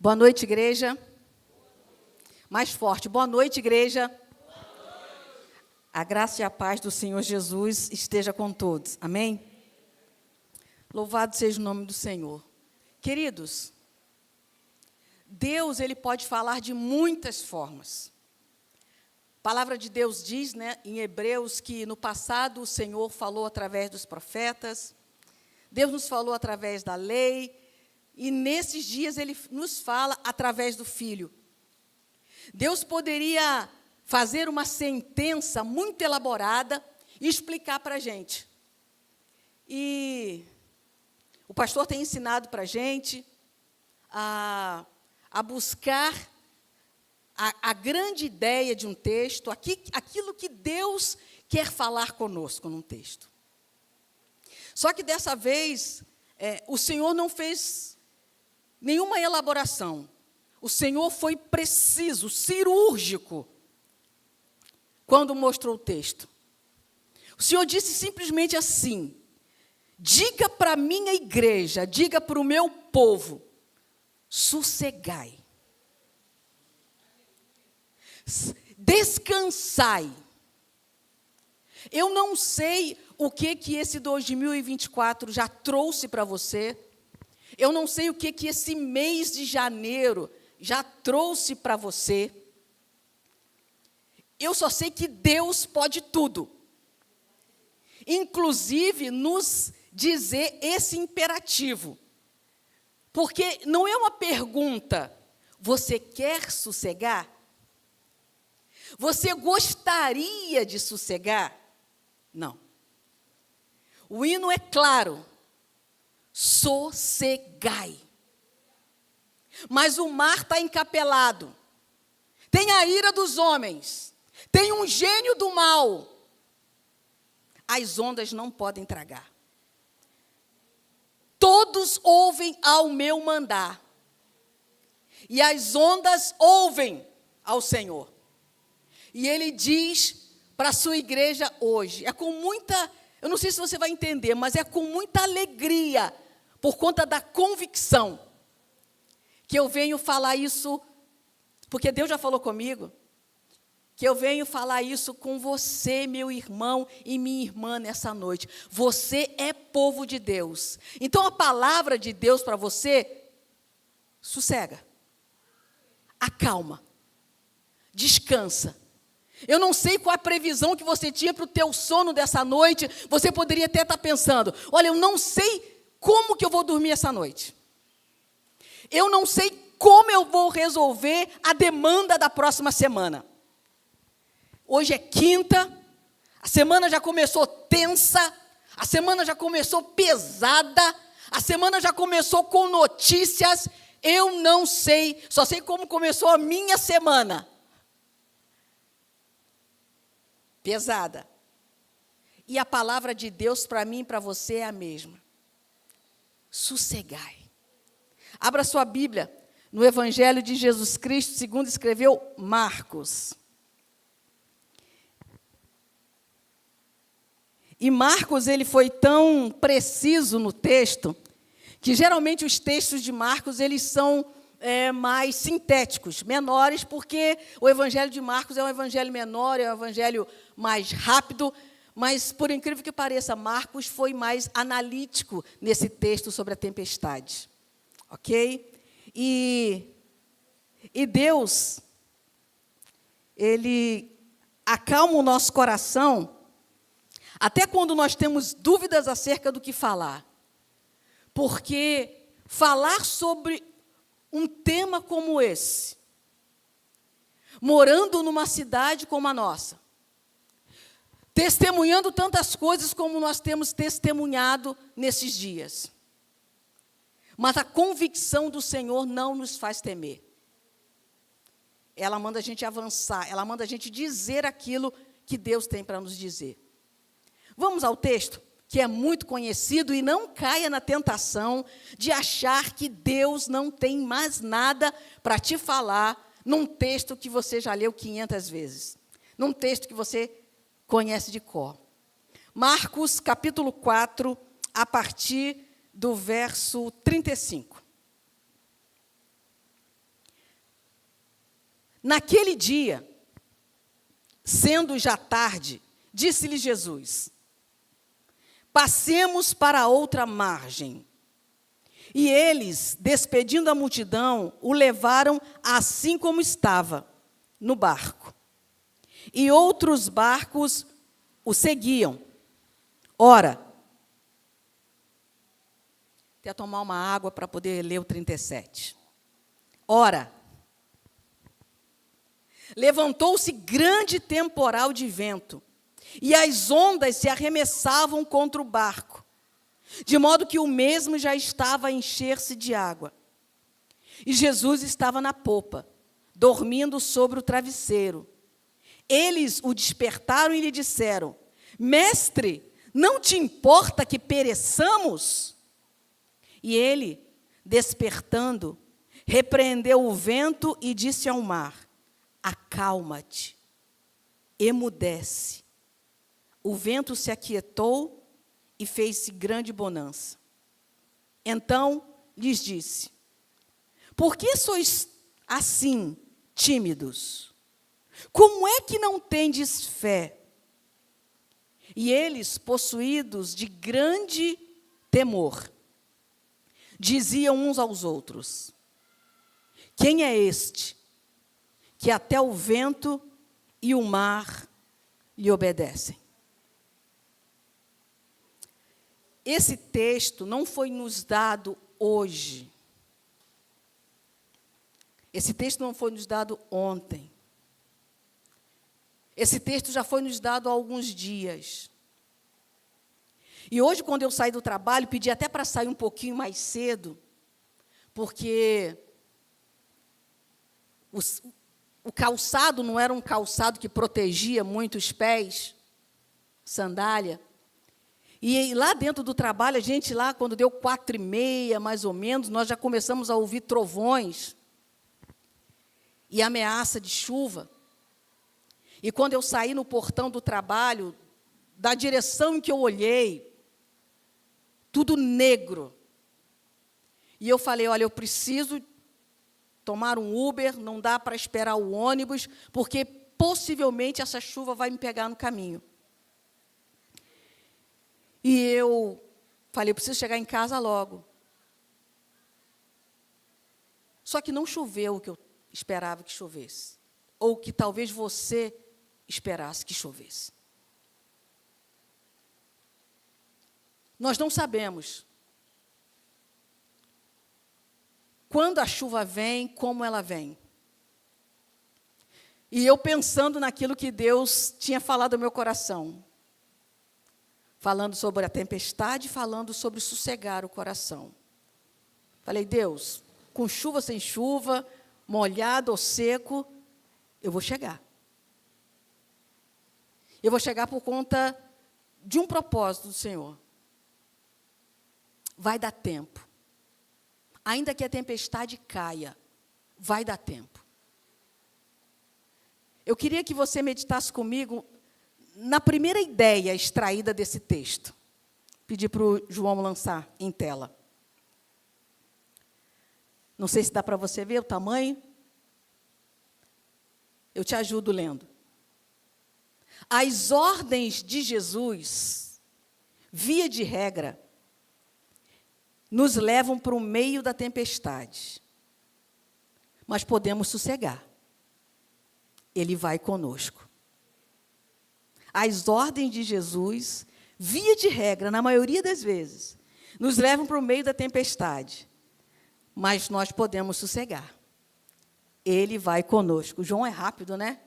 Boa noite, igreja. Mais forte. Boa noite, igreja. Boa noite. A graça e a paz do Senhor Jesus esteja com todos. Amém? Louvado seja o nome do Senhor. Queridos, Deus, Ele pode falar de muitas formas. A palavra de Deus diz, em Hebreus, que no passado o Senhor falou através dos profetas, Deus nos falou através da lei, e nesses dias Ele nos fala através do Filho. Deus poderia fazer uma sentença muito elaborada e explicar para a gente. E o pastor tem ensinado para a gente a buscar a grande ideia de um texto, aquilo que Deus quer falar conosco num texto. Só que dessa vez, o Senhor não fez nenhuma elaboração. O Senhor foi preciso, cirúrgico, quando mostrou o texto. O Senhor disse simplesmente assim: diga para a minha igreja, diga para o meu povo, sossegai. Descansai. Eu não sei o que esse 2024 já trouxe para você. Eu não sei o que esse mês de janeiro já trouxe para você. Eu só sei que Deus pode tudo. Inclusive, nos dizer esse imperativo. Porque não é uma pergunta, você quer sossegar? Você gostaria de sossegar? Não. O hino é claro. Sossegai. Mas o mar está encapelado. Tem a ira dos homens. Tem um gênio do mal. As ondas não podem tragar. Todos ouvem ao meu mandar. E as ondas ouvem ao Senhor. E Ele diz para a sua igreja hoje, eu não sei se você vai entender, mas é com muita alegria, por conta da convicção, que eu venho falar isso, porque Deus já falou comigo, que eu venho falar isso com você, meu irmão e minha irmã, nessa noite. Você é povo de Deus. Então, a palavra de Deus para você, sossega, acalma, descansa. Eu não sei qual a previsão que você tinha para o teu sono dessa noite. Você poderia até estar pensando, olha, eu não sei como que eu vou dormir essa noite. Eu não sei como eu vou resolver a demanda da próxima semana. Hoje é quinta, a semana já começou tensa, a semana já começou pesada, a semana já começou com notícias. Eu não sei, só sei como começou a minha semana. Pesada. E a palavra de Deus para mim e para você é a mesma. Sossegai. Abra sua Bíblia no Evangelho de Jesus Cristo, segundo escreveu Marcos. E Marcos, ele foi tão preciso no texto, que geralmente os textos de Marcos, eles são mais sintéticos, menores, porque o Evangelho de Marcos é um evangelho menor, é um evangelho mais rápido, mas, por incrível que pareça, Marcos foi mais analítico nesse texto sobre a tempestade. Ok? E Deus, Ele acalma o nosso coração, até quando nós temos dúvidas acerca do que falar. Porque falar sobre um tema como esse, morando numa cidade como a nossa, testemunhando tantas coisas como nós temos testemunhado nesses dias. Mas a convicção do Senhor não nos faz temer. Ela manda a gente avançar, ela manda a gente dizer aquilo que Deus tem para nos dizer. Vamos ao texto, que é muito conhecido, e não caia na tentação de achar que Deus não tem mais nada para te falar num texto que você já leu 500 vezes. Num texto que você conhece de cor. Marcos, capítulo 4, a partir do verso 35. Naquele dia, sendo já tarde, disse-lhe Jesus: passemos para a outra margem. E eles, despedindo a multidão, o levaram assim como estava, no barco. E outros barcos o seguiam. Ora, até tomar uma água para poder ler o 37. Ora, levantou-se grande temporal de vento, e as ondas se arremessavam contra o barco, de modo que o mesmo já estava a encher-se de água. E Jesus estava na popa, dormindo sobre o travesseiro. Eles o despertaram e lhe disseram: Mestre, não te importa que pereçamos? E ele, despertando, repreendeu o vento e disse ao mar: acalma-te, emudece. O vento se aquietou e fez-se grande bonança. Então lhes disse: por que sois assim tímidos? Como é que não tendes fé? E eles, possuídos de grande temor, diziam uns aos outros: quem é este, que até o vento e o mar lhe obedecem? Esse texto não foi nos dado hoje. Esse texto não foi nos dado ontem. Esse texto já foi nos dado há alguns dias. E hoje, quando eu saí do trabalho, pedi até para sair um pouquinho mais cedo, porque o calçado não era um calçado que protegia muito os pés, sandália. E lá dentro do trabalho, a gente lá, quando deu 4h30, mais ou menos, nós já começamos a ouvir trovões e ameaça de chuva. E quando eu saí no portão do trabalho, da direção em que eu olhei, tudo negro. E eu falei: olha, eu preciso tomar um Uber, não dá para esperar o ônibus, porque possivelmente essa chuva vai me pegar no caminho. E eu falei: eu preciso chegar em casa logo. Só que não choveu o que eu esperava que chovesse, ou que talvez você esperasse que chovesse. Nós não sabemos quando a chuva vem, como ela vem. E eu pensando naquilo que Deus tinha falado ao meu coração, falando sobre a tempestade, falando sobre sossegar o coração. Falei: Deus, com chuva, sem chuva, molhado ou seco, eu vou chegar. Eu vou chegar por conta de um propósito do Senhor. Vai dar tempo. Ainda que a tempestade caia, vai dar tempo. Eu queria que você meditasse comigo na primeira ideia extraída desse texto. Pedi para o João lançar em tela. Não sei se dá para você ver o tamanho. Eu te ajudo lendo. As ordens de Jesus, via de regra, nos levam para o meio da tempestade. Mas podemos sossegar. Ele vai conosco. As ordens de Jesus, via de regra, na maioria das vezes, nos levam para o meio da tempestade. Mas nós podemos sossegar. Ele vai conosco. O João é rápido, né?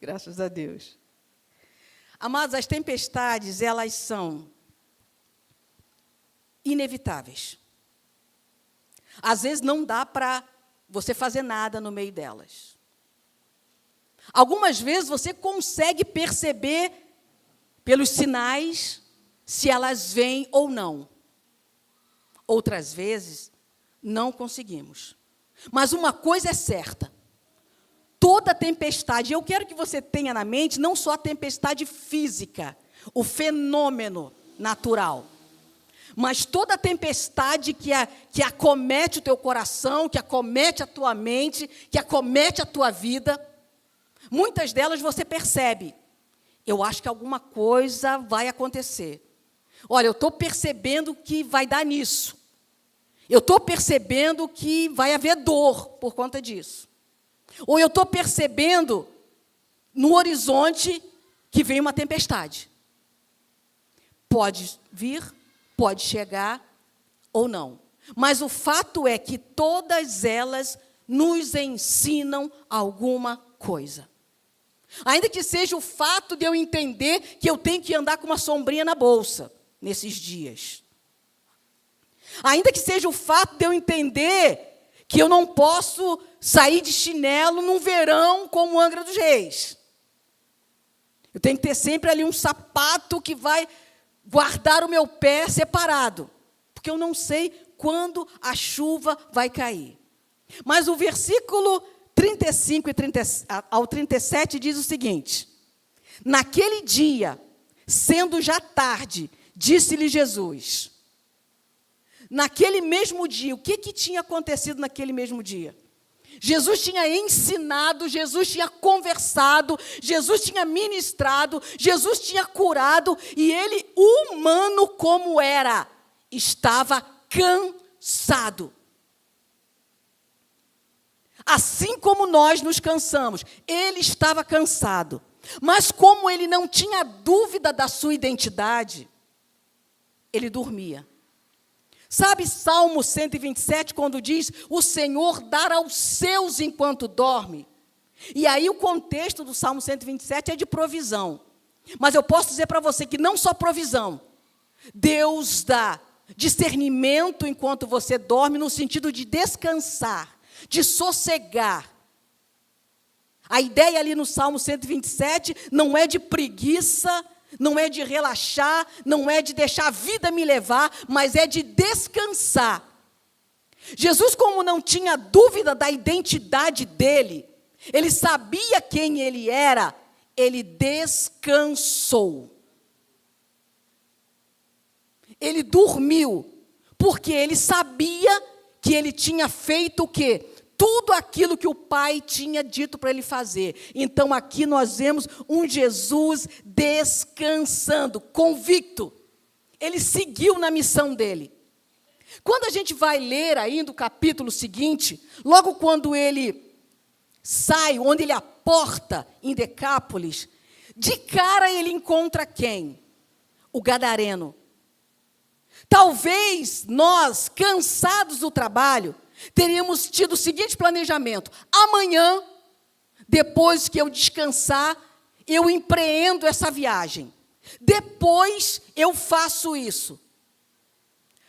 Graças a Deus. Amados, as tempestades, elas são inevitáveis. Às vezes não dá para você fazer nada no meio delas. Algumas vezes você consegue perceber pelos sinais se elas vêm ou não. Outras vezes não conseguimos. Mas uma coisa é certa: toda tempestade, eu quero que você tenha na mente não só a tempestade física, o fenômeno natural, Mas toda tempestade que acomete o teu coração, que acomete a tua mente, que acomete a tua vida, muitas delas você percebe. Eu acho que alguma coisa vai acontecer. Olha, eu estou percebendo que vai dar nisso. Eu estou percebendo que vai haver dor por conta disso. Ou eu estou percebendo no horizonte que vem uma tempestade. Pode vir, pode chegar ou não. Mas o fato é que todas elas nos ensinam alguma coisa. Ainda que seja o fato de eu entender que eu tenho que andar com uma sombrinha na bolsa nesses dias. Ainda que seja o fato de eu entender que eu não posso sair de chinelo num verão como Angra dos Reis. Eu tenho que ter sempre ali um sapato que vai guardar o meu pé separado, porque eu não sei quando a chuva vai cair. Mas o versículo 35 ao 37 diz o seguinte: naquele dia, sendo já tarde, disse-lhe Jesus. Naquele mesmo dia, o que tinha acontecido naquele mesmo dia? Jesus tinha ensinado, Jesus tinha conversado, Jesus tinha ministrado, Jesus tinha curado, e ele, humano como era, estava cansado. Assim como nós nos cansamos, ele estava cansado. Mas como ele não tinha dúvida da sua identidade, ele dormia. Sabe Salmo 127, quando diz, o Senhor dá aos seus enquanto dorme? E aí o contexto do Salmo 127 é de provisão. Mas eu posso dizer para você que não só provisão. Deus dá discernimento enquanto você dorme, no sentido de descansar, de sossegar. A ideia ali no Salmo 127 não é de preguiça, não é de relaxar, não é de deixar a vida me levar, mas é de descansar. Jesus, como não tinha dúvida da identidade dele, ele sabia quem ele era, ele descansou. Ele dormiu, porque ele sabia que ele tinha feito o quê? Tudo aquilo que o Pai tinha dito para ele fazer. Então, aqui nós vemos um Jesus descansando, convicto. Ele seguiu na missão dele. Quando a gente vai ler ainda o capítulo seguinte, logo quando ele sai, onde ele aporta em Decápolis, de cara ele encontra quem? O gadareno. Talvez nós, cansados do trabalho, teríamos tido o seguinte planejamento: amanhã, depois que eu descansar, eu empreendo essa viagem. Depois eu faço isso.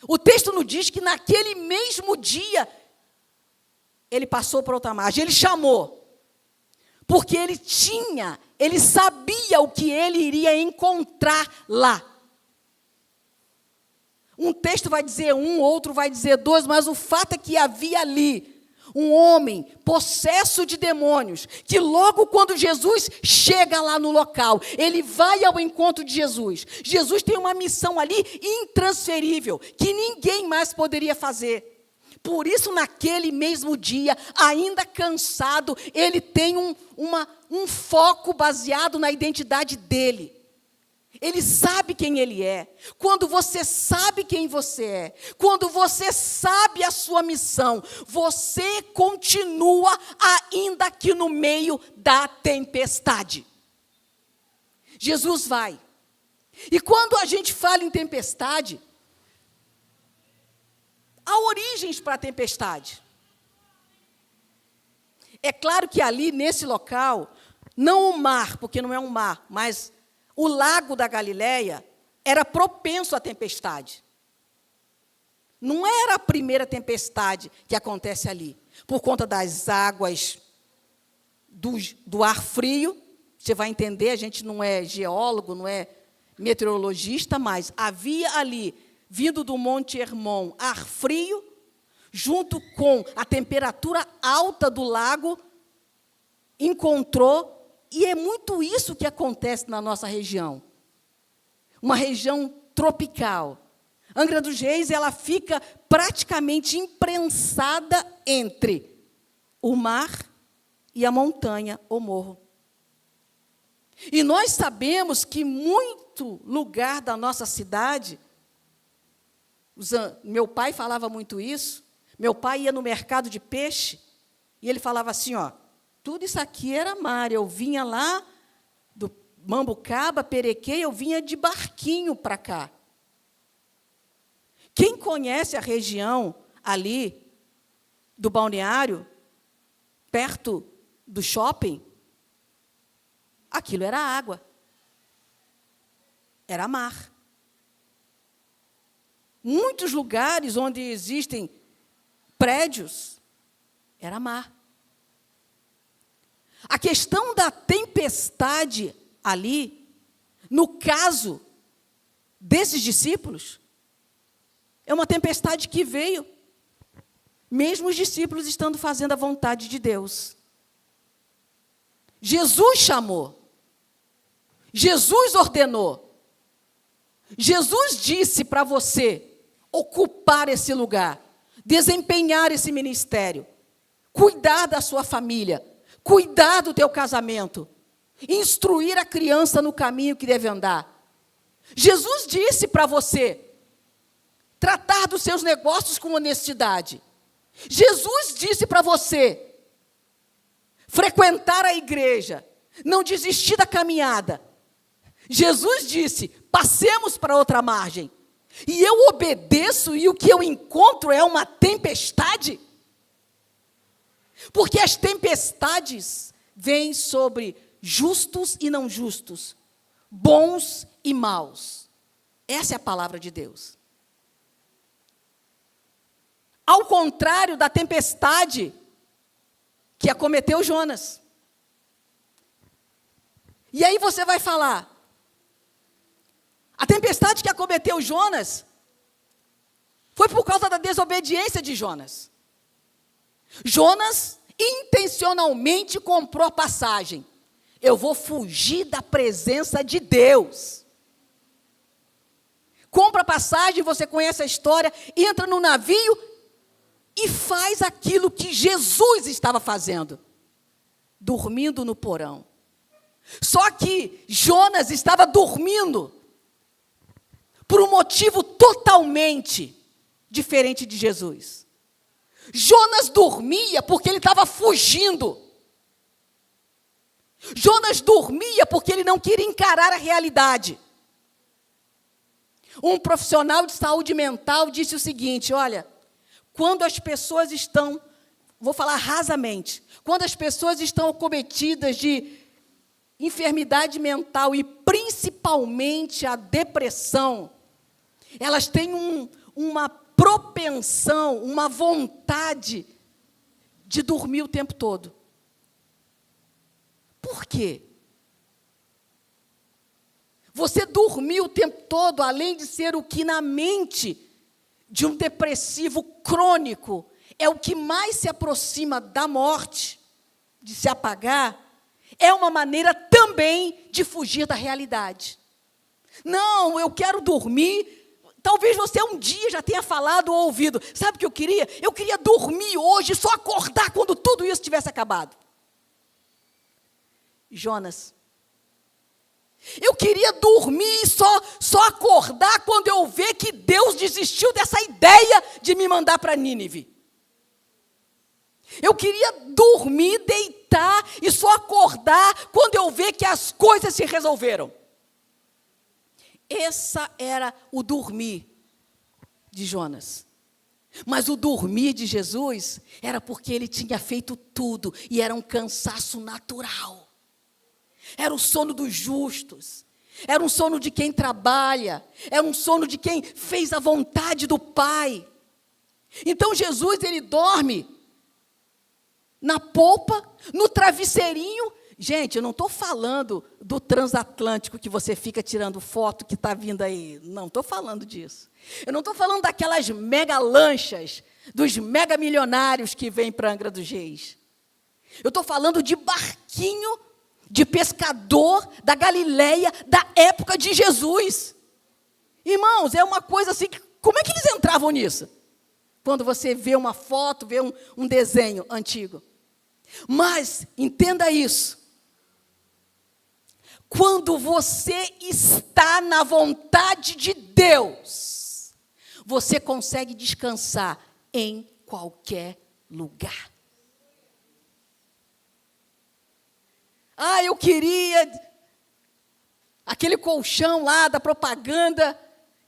O texto nos diz que naquele mesmo dia, ele passou para outra margem, ele chamou. Porque ele sabia o que ele iria encontrar lá. Um texto vai dizer um, outro vai dizer dois, mas o fato é que havia ali um homem possesso de demônios, que logo quando Jesus chega lá no local, ele vai ao encontro de Jesus. Jesus tem uma missão ali intransferível, que ninguém mais poderia fazer. Por isso, naquele mesmo dia, ainda cansado, ele tem um foco baseado na identidade dele. Ele sabe quem ele é. Quando você sabe quem você é, quando você sabe a sua missão, você continua ainda aqui no meio da tempestade. Jesus vai. E quando a gente fala em tempestade, há origens para a tempestade. É claro que ali, nesse local, não o mar, porque não é um mar, mas o lago da Galileia era propenso à tempestade. Não era a primeira tempestade que acontece ali, por conta das águas do ar frio. Você vai entender, a gente não é geólogo, não é meteorologista, mas havia ali, vindo do Monte Hermon, ar frio, junto com a temperatura alta do lago, encontrou. E é muito isso que acontece na nossa região. Uma região tropical. Angra dos Reis, ela fica praticamente imprensada entre o mar e a montanha, ou morro. E nós sabemos que muito lugar da nossa cidade, meu pai falava muito isso, meu pai ia no mercado de peixe, e ele falava assim, ó, tudo isso aqui era mar, eu vinha lá do Mambucaba, Perequê, eu vinha de barquinho para cá. Quem conhece a região ali do balneário, perto do shopping, aquilo era água, era mar. Muitos lugares onde existem prédios, era mar. A questão da tempestade ali, no caso desses discípulos, é uma tempestade que veio, mesmo os discípulos estando fazendo a vontade de Deus. Jesus chamou, Jesus ordenou, Jesus disse para você ocupar esse lugar, desempenhar esse ministério, cuidar da sua família, cuidar do teu casamento, instruir a criança no caminho que deve andar. Jesus disse para você tratar dos seus negócios com honestidade. Jesus disse para você frequentar a igreja, não desistir da caminhada. Jesus disse, passemos para outra margem. E eu obedeço e o que eu encontro é uma tempestade. Porque as tempestades vêm sobre justos e não justos, bons e maus. Essa é a palavra de Deus. Ao contrário da tempestade que acometeu Jonas. E aí você vai falar, a tempestade que acometeu Jonas foi por causa da desobediência de Jonas. Jonas intencionalmente comprou a passagem. Eu vou fugir da presença de Deus. Compra a passagem, você conhece a história, entra no navio e faz aquilo que Jesus estava fazendo, dormindo no porão. Só que Jonas estava dormindo por um motivo totalmente diferente de Jesus. Jonas dormia porque ele estava fugindo. Jonas dormia porque ele não queria encarar a realidade. Um profissional de saúde mental disse o seguinte, olha, quando as pessoas estão, vou falar rasamente, quando as pessoas estão acometidas de enfermidade mental e principalmente a depressão, elas têm uma propensão, uma vontade de dormir o tempo todo. Por quê? Você dormir o tempo todo, além de ser o que na mente de um depressivo crônico, é o que mais se aproxima da morte, de se apagar, é uma maneira também de fugir da realidade. Não, eu quero dormir. Talvez você um dia já tenha falado ou ouvido. Sabe o que eu queria? Eu queria dormir hoje, só acordar quando tudo isso tivesse acabado. Jonas. Eu queria dormir e só acordar quando eu ver que Deus desistiu dessa ideia de me mandar para Nínive. Eu queria dormir, deitar e só acordar quando eu ver que as coisas se resolveram. Essa era o dormir de Jonas. Mas o dormir de Jesus era porque ele tinha feito tudo e era um cansaço natural. Era o sono dos justos, era um sono de quem trabalha, era um sono de quem fez a vontade do Pai. Então Jesus, ele dorme na polpa, no travesseirinho. Gente, eu não estou falando do transatlântico que você fica tirando foto que está vindo aí. Não estou falando disso. Eu não estou falando daquelas mega lanchas, dos mega milionários que vêm para Angra dos Reis. Eu estou falando de barquinho de pescador da Galileia, da época de Jesus. Irmãos, é uma coisa assim Como é que eles entravam nisso? Quando você vê uma foto, vê um desenho antigo. Mas, entenda isso. Quando você está na vontade de Deus, você consegue descansar em qualquer lugar. Ah, eu queria aquele colchão lá da propaganda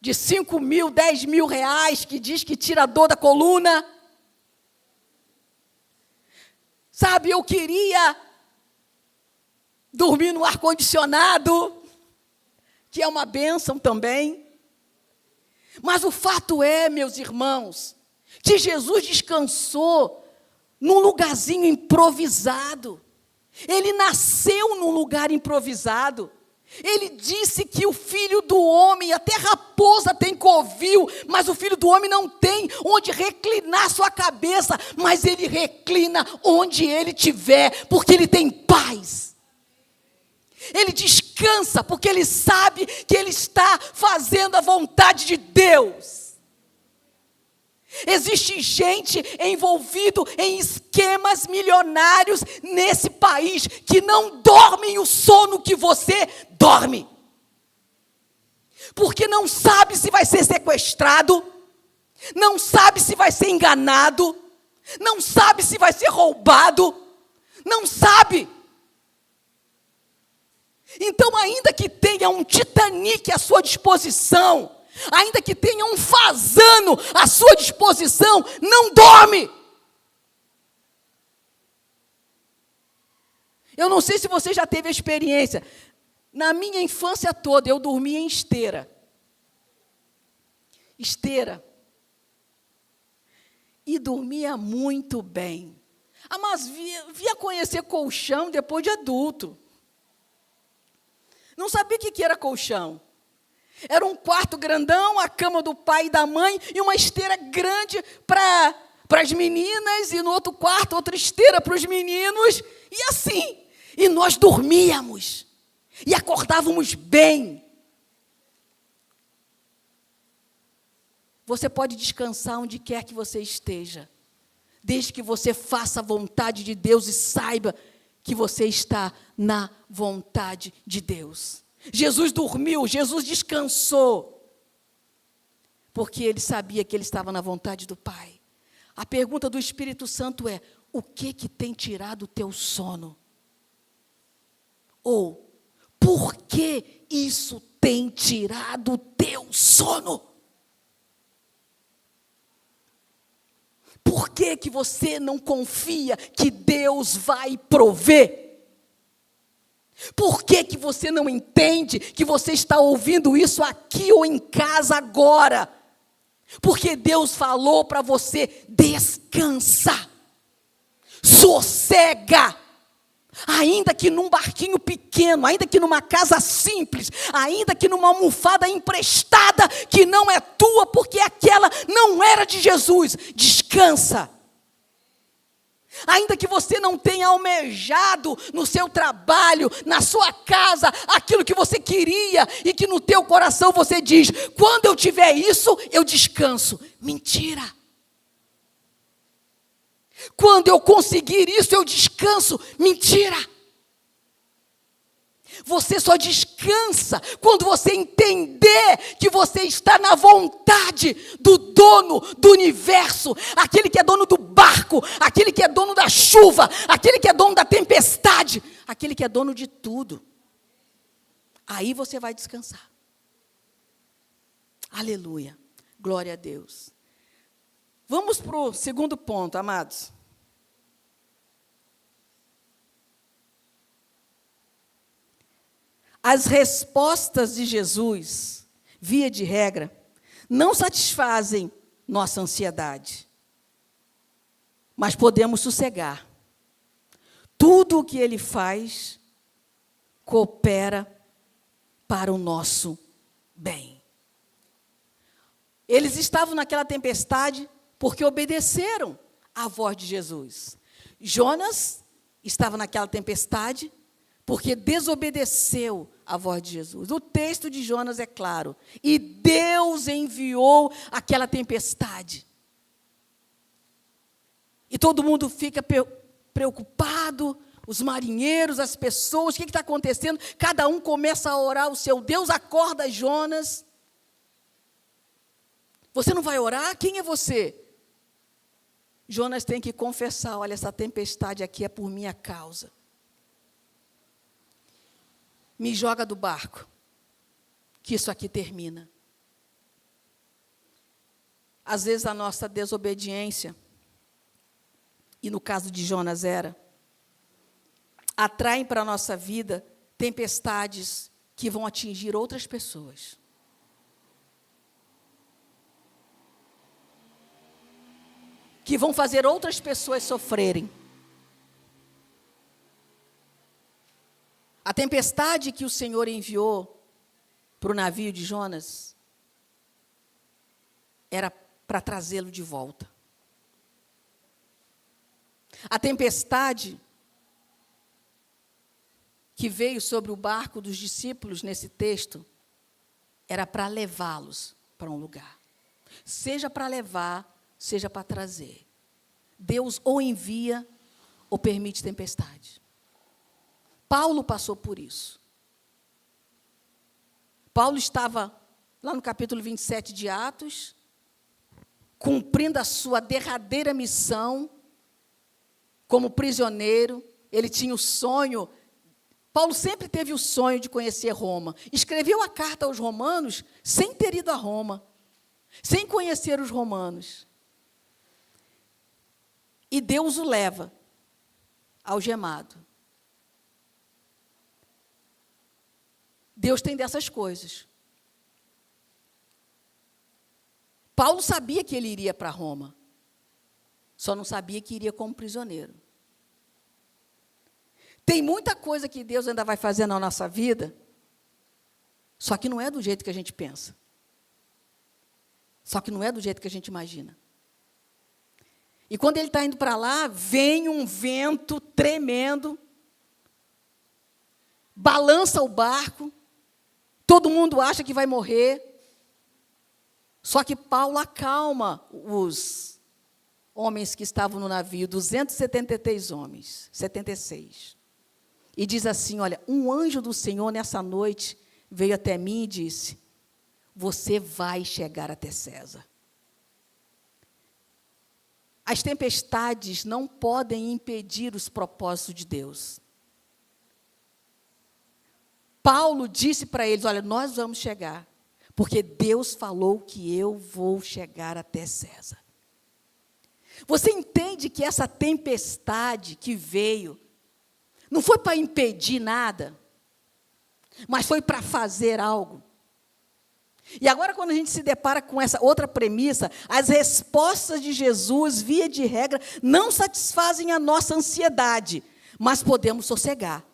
de 5 mil, 10 mil reais, que diz que tira a dor da coluna. Sabe, eu queria dormir no ar-condicionado, que é uma bênção também. Mas o fato é, meus irmãos, que Jesus descansou num lugarzinho improvisado. Ele nasceu num lugar improvisado. Ele disse que o Filho do Homem, até raposa tem covil, mas o Filho do Homem não tem onde reclinar sua cabeça, mas ele reclina onde ele estiver, porque ele tem paz. Ele descansa, porque ele sabe que ele está fazendo a vontade de Deus. Existe gente envolvida em esquemas milionários nesse país que não dormem o sono que você dorme. Porque não sabe se vai ser sequestrado, não sabe se vai ser enganado, não sabe se vai ser roubado, não sabe. Então, ainda que tenha um Titanic à sua disposição, ainda que tenha um fazano à sua disposição, não dorme. Eu não sei se você já teve a experiência. Na minha infância toda, eu dormia em esteira. Esteira. E dormia muito bem. Ah, mas via conhecer colchão depois de adulto. Não sabia o que era colchão. Era um quarto grandão, a cama do pai e da mãe, e uma esteira grande para as meninas, e no outro quarto, outra esteira para os meninos, e assim. E nós dormíamos, e acordávamos bem. Você pode descansar onde quer que você esteja, desde que você faça a vontade de Deus e saiba que você está na vontade de Deus. Jesus dormiu, Jesus descansou, porque ele sabia que ele estava na vontade do Pai. A pergunta do Espírito Santo é: o que tem tirado o teu sono? Ou, por que isso tem tirado o teu sono? Por que você não confia que Deus vai prover? Por que você não entende que você está ouvindo isso aqui ou em casa agora? Porque Deus falou para você: descansa, sossega. Ainda que num barquinho pequeno, ainda que numa casa simples, ainda que numa almofada emprestada, que não é tua, porque aquela não era de Jesus, descansa. Ainda que você não tenha almejado no seu trabalho, na sua casa, aquilo que você queria, e que no teu coração você diz: quando eu tiver isso, eu descanso. Mentira. Quando eu conseguir isso, eu descanso. Mentira. Você só descansa quando você entender que você está na vontade do dono do universo, aquele que é dono do barco, aquele que é dono da chuva, aquele que é dono da tempestade, aquele que é dono de tudo. Aí você vai descansar. Aleluia. Glória a Deus. Vamos para o segundo ponto, amados. As respostas de Jesus, via de regra, não satisfazem nossa ansiedade, mas podemos sossegar. Tudo o que Ele faz coopera para o nosso bem. Eles estavam naquela tempestade porque obedeceram à voz de Jesus. Jonas estava naquela tempestade porque desobedeceu a voz de Jesus. O texto de Jonas é claro. E Deus enviou aquela tempestade. E todo mundo fica preocupado, os marinheiros, as pessoas, o que está acontecendo? Cada um começa a orar o seu Deus, acorda Jonas. Você não vai orar? Quem é você? Jonas tem que confessar, olha, essa tempestade aqui é por minha causa. Me joga do barco, que isso aqui termina. Às vezes a nossa desobediência, e no caso de Jonas era, atraem para a nossa vida tempestades que vão atingir outras pessoas. Que vão fazer outras pessoas sofrerem. A tempestade que o Senhor enviou para o navio de Jonas era para trazê-lo de volta. A tempestade que veio sobre o barco dos discípulos nesse texto era para levá-los para um lugar. Seja para levar, seja para trazer. Deus ou envia ou permite tempestade. Paulo passou por isso. Paulo estava lá no capítulo 27 de Atos, cumprindo a sua derradeira missão como prisioneiro. Ele tinha o sonho. Paulo sempre teve o sonho de conhecer Roma. Escreveu a carta aos romanos sem ter ido a Roma, sem conhecer os romanos. E Deus o leva algemado. Deus tem dessas coisas. Paulo sabia que ele iria para Roma, só não sabia que iria como prisioneiro. Tem muita coisa que Deus ainda vai fazer na nossa vida, só que não é do jeito que a gente pensa. Só que não é do jeito que a gente imagina. E quando ele está indo para lá, vem um vento tremendo, balança o barco, todo mundo acha que vai morrer. Só que Paulo acalma os homens que estavam no navio, 273 homens, 76. E diz assim, olha, um anjo do Senhor nessa noite veio até mim e disse, você vai chegar até César. As tempestades não podem impedir os propósitos de Deus. Paulo disse para eles, olha, nós vamos chegar, porque Deus falou que eu vou chegar até César. Você entende que essa tempestade que veio, não foi para impedir nada, mas foi para fazer algo. E agora, quando a gente se depara com essa outra premissa, as respostas de Jesus, via de regra, não satisfazem a nossa ansiedade, mas podemos sossegar.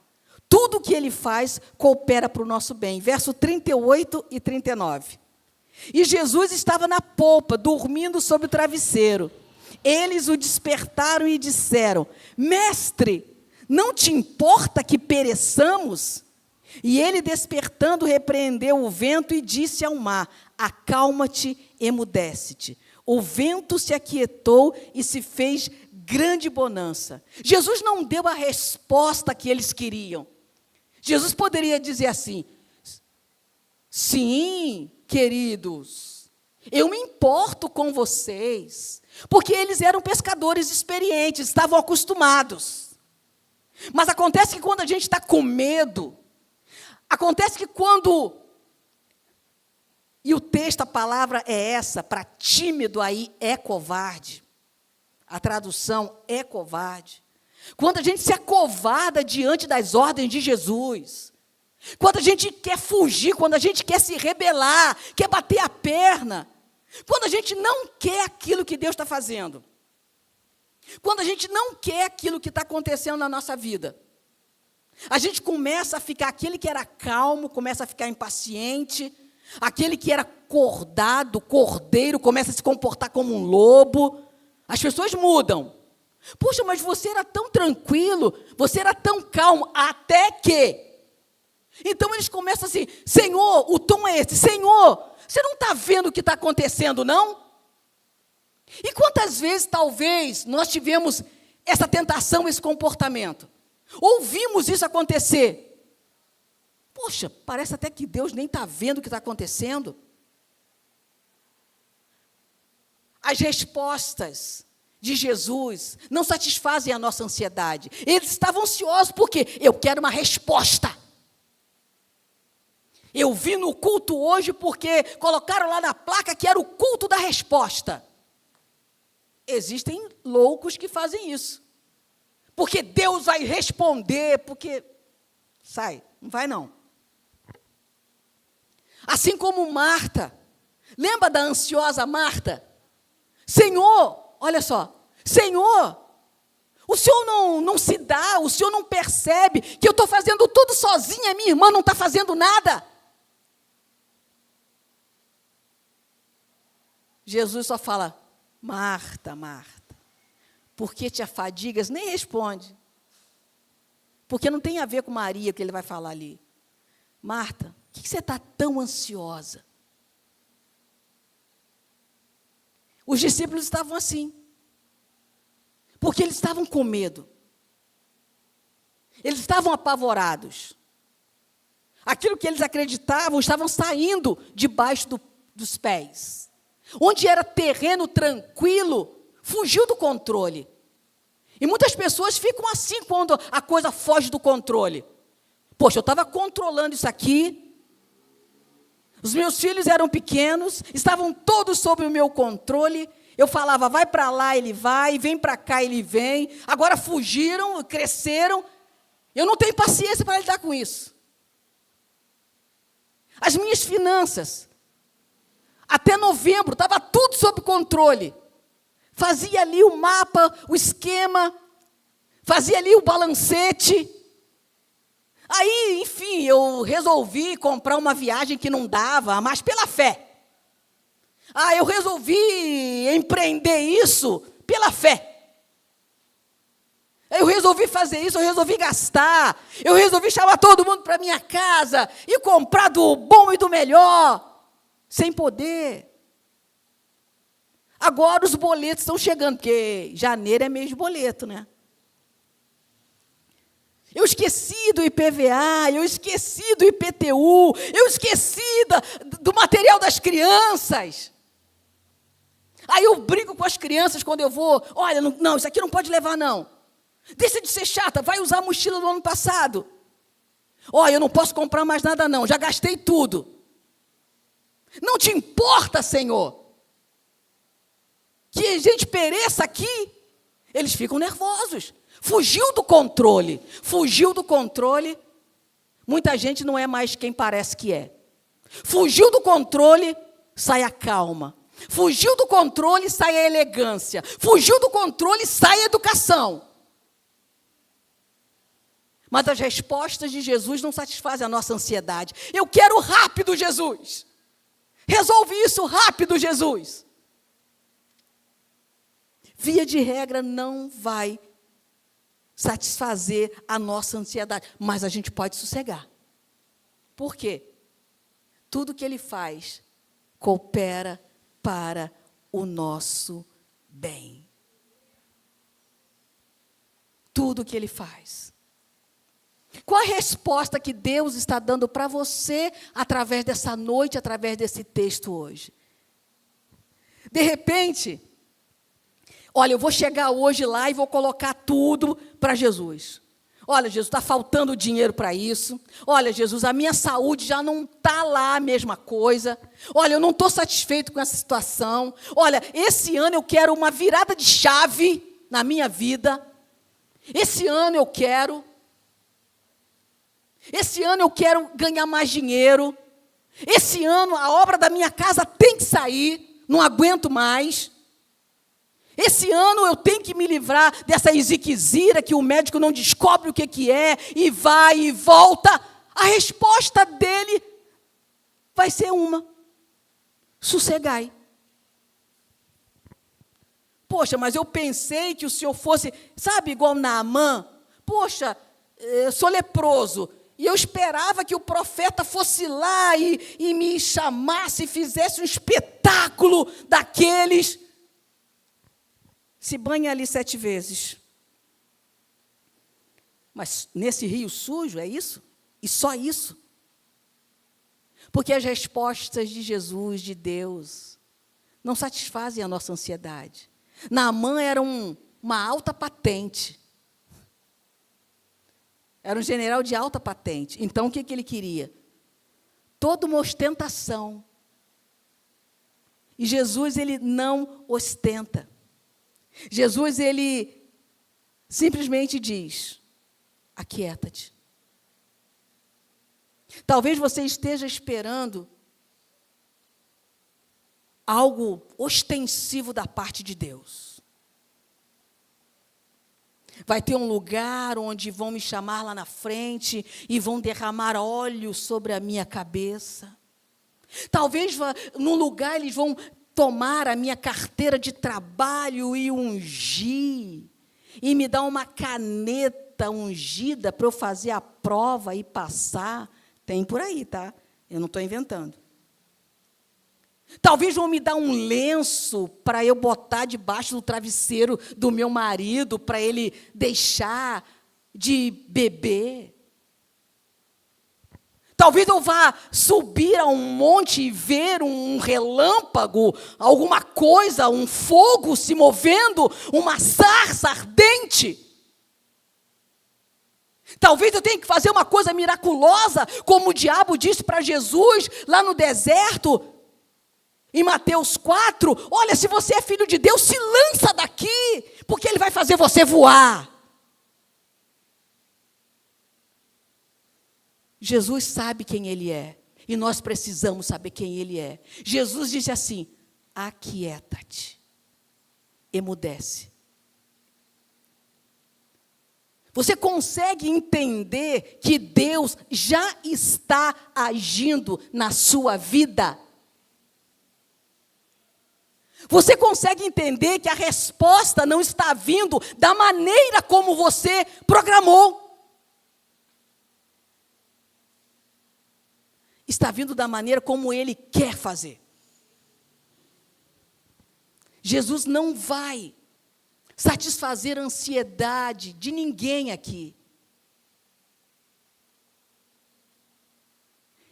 Tudo o que ele faz coopera para o nosso bem. Verso 38 e 39. E Jesus estava na polpa, dormindo sobre o travesseiro. Eles o despertaram e disseram, mestre, não te importa que pereçamos? E ele, despertando, repreendeu o vento e disse ao mar, acalma-te, emudece-te. O vento se aquietou e se fez grande bonança. Jesus não deu a resposta que eles queriam. Jesus poderia dizer assim, sim, queridos, eu me importo com vocês, porque eles eram pescadores experientes, estavam acostumados. Mas acontece que quando a gente está com medo, acontece que quando, e o texto, a palavra é essa, para tímido aí é covarde, a tradução é covarde. Quando a gente se acovarda diante das ordens de Jesus, quando a gente quer fugir, quando a gente quer se rebelar, quer bater a perna, quando a gente não quer aquilo que Deus está fazendo, quando a gente não quer aquilo que está acontecendo na nossa vida, a gente começa a ficar, aquele que era calmo, começa a ficar impaciente, aquele que era acordado, cordeiro, começa a se comportar como um lobo, as pessoas mudam. Puxa, mas você era tão tranquilo, você era tão calmo, até que Então eles começam assim, Senhor, o tom é esse, Senhor, você não está vendo o que está acontecendo, não? E quantas vezes, talvez, nós tivemos essa tentação, esse comportamento? Ouvimos isso acontecer. Poxa, parece até que Deus nem está vendo o que está acontecendo. As respostas de Jesus não satisfazem a nossa ansiedade. Eles estavam ansiosos porque eu quero uma resposta. Eu vim no culto hoje porque colocaram lá na placa que era o culto da resposta. Existem loucos que fazem isso. Porque Deus vai responder, porque... Sai, não vai não. Assim como Marta. Lembra da ansiosa Marta? Senhor, olha só. Senhor, o Senhor não se dá, o Senhor não percebe que eu estou fazendo tudo sozinha, minha irmã não está fazendo nada. Jesus só fala, Marta, Marta, por que te afadigas? Nem responde. Porque não tem a ver com Maria, o que ele vai falar ali. Marta, por que você está tão ansiosa? Os discípulos estavam assim. Porque eles estavam com medo. Eles estavam apavorados. Aquilo que eles acreditavam estavam saindo debaixo dos pés. Onde era terreno tranquilo, fugiu do controle. E muitas pessoas ficam assim quando a coisa foge do controle. Poxa, eu estava controlando isso aqui. Os meus filhos eram pequenos, estavam todos sob o meu controle. Eu falava, vai para lá, ele vai, vem para cá, ele vem. Agora fugiram, cresceram. Eu não tenho paciência para lidar com isso. As minhas finanças, até novembro, estava tudo sob controle. Fazia ali o mapa, o esquema, fazia ali o balancete. Aí, enfim, eu resolvi comprar uma viagem que não dava, mas pela fé. Eu resolvi empreender isso pela fé. Eu resolvi fazer isso, eu resolvi gastar. Eu resolvi chamar todo mundo para minha casa e comprar do bom e do melhor, sem poder. Agora os boletos estão chegando, porque janeiro é mês de boleto, né? Eu esqueci do IPVA, eu esqueci do IPTU, eu esqueci do material das crianças. Aí eu brigo com as crianças quando eu vou, olha, não, isso aqui não pode levar, não. Deixa de ser chata, vai usar a mochila do ano passado. Olha, eu não posso comprar mais nada, não, já gastei tudo. Não te importa, Senhor, que a gente pereça aqui? Eles ficam nervosos. Fugiu do controle. Fugiu do controle. Muita gente não é mais quem parece que é. Fugiu do controle, sai a calma. Fugiu do controle, sai a elegância. Fugiu do controle, sai a educação. Mas as respostas de Jesus não satisfazem a nossa ansiedade. Eu quero rápido, Jesus. Resolve isso rápido, Jesus. Via de regra, não vai satisfazer a nossa ansiedade, mas a gente pode sossegar. Por quê? Tudo que Ele faz coopera para o nosso bem. Tudo que Ele faz. Qual a resposta que Deus está dando para você através dessa noite, através desse texto hoje? De repente, olha, eu vou chegar hoje lá e vou colocar tudo para Jesus. Olha, Jesus, está faltando dinheiro para isso. Olha, Jesus, a minha saúde já não está lá a mesma coisa. Olha, eu não estou satisfeito com essa situação. Olha, esse ano eu quero uma virada de chave na minha vida. Esse ano eu quero ganhar mais dinheiro. Esse ano a obra da minha casa tem que sair. Não aguento mais. Esse ano eu tenho que me livrar dessa ziquezira que o médico não descobre o que é, e vai e volta. A resposta dele vai ser uma: sossegai. Poxa, mas eu pensei que o senhor fosse, sabe, igual Naamã. Poxa, eu sou leproso, E eu esperava que o profeta fosse lá e me chamasse, fizesse um espetáculo daqueles. Se banha ali 7 vezes. Mas nesse rio sujo, é isso? E só isso? Porque as respostas de Jesus, de Deus, não satisfazem a nossa ansiedade. Naamã era uma alta patente. Era um general de alta patente. Então, o que ele queria? Toda uma ostentação. E Jesus, ele não ostenta. Jesus, ele simplesmente diz: aquieta-te. Talvez você esteja esperando algo ostensivo da parte de Deus. Vai ter um lugar onde vão me chamar lá na frente e vão derramar óleo sobre a minha cabeça. Talvez num lugar eles vão tomar a minha carteira de trabalho e ungir, e me dar uma caneta ungida para eu fazer a prova e passar. Tem por aí, tá? Eu não estou inventando. Talvez vão me dar um lenço para eu botar debaixo do travesseiro do meu marido, para ele deixar de beber. Talvez eu vá subir a um monte e ver um relâmpago, alguma coisa, um fogo se movendo, uma sarça ardente. Talvez eu tenha que fazer uma coisa miraculosa, como o diabo disse para Jesus lá no deserto. Em Mateus 4, olha, se você é filho de Deus, se lança daqui, porque Ele vai fazer você voar. Jesus sabe quem Ele é, e nós precisamos saber quem Ele é. Jesus disse assim: aquieta-te, emudece. Você consegue entender que Deus já está agindo na sua vida? Você consegue entender que a resposta não está vindo da maneira como você programou? Está vindo da maneira como Ele quer fazer. Jesus não vai satisfazer a ansiedade de ninguém aqui.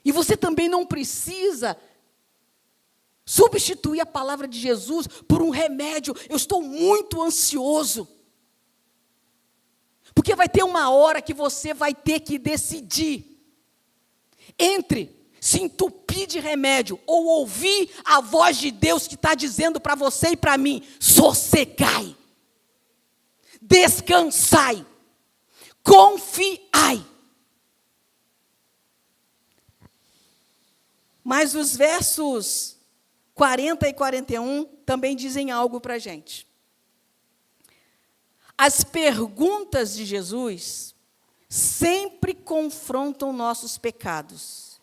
E você também não precisa substituir a palavra de Jesus por um remédio. Eu estou muito ansioso. Porque vai ter uma hora que você vai ter que decidir entre se entupir de remédio ou ouvir a voz de Deus que está dizendo para você e para mim: sossegai, descansai, confiai. Mas os versos 40 e 41 também dizem algo para a gente. As perguntas de Jesus sempre confrontam nossos pecados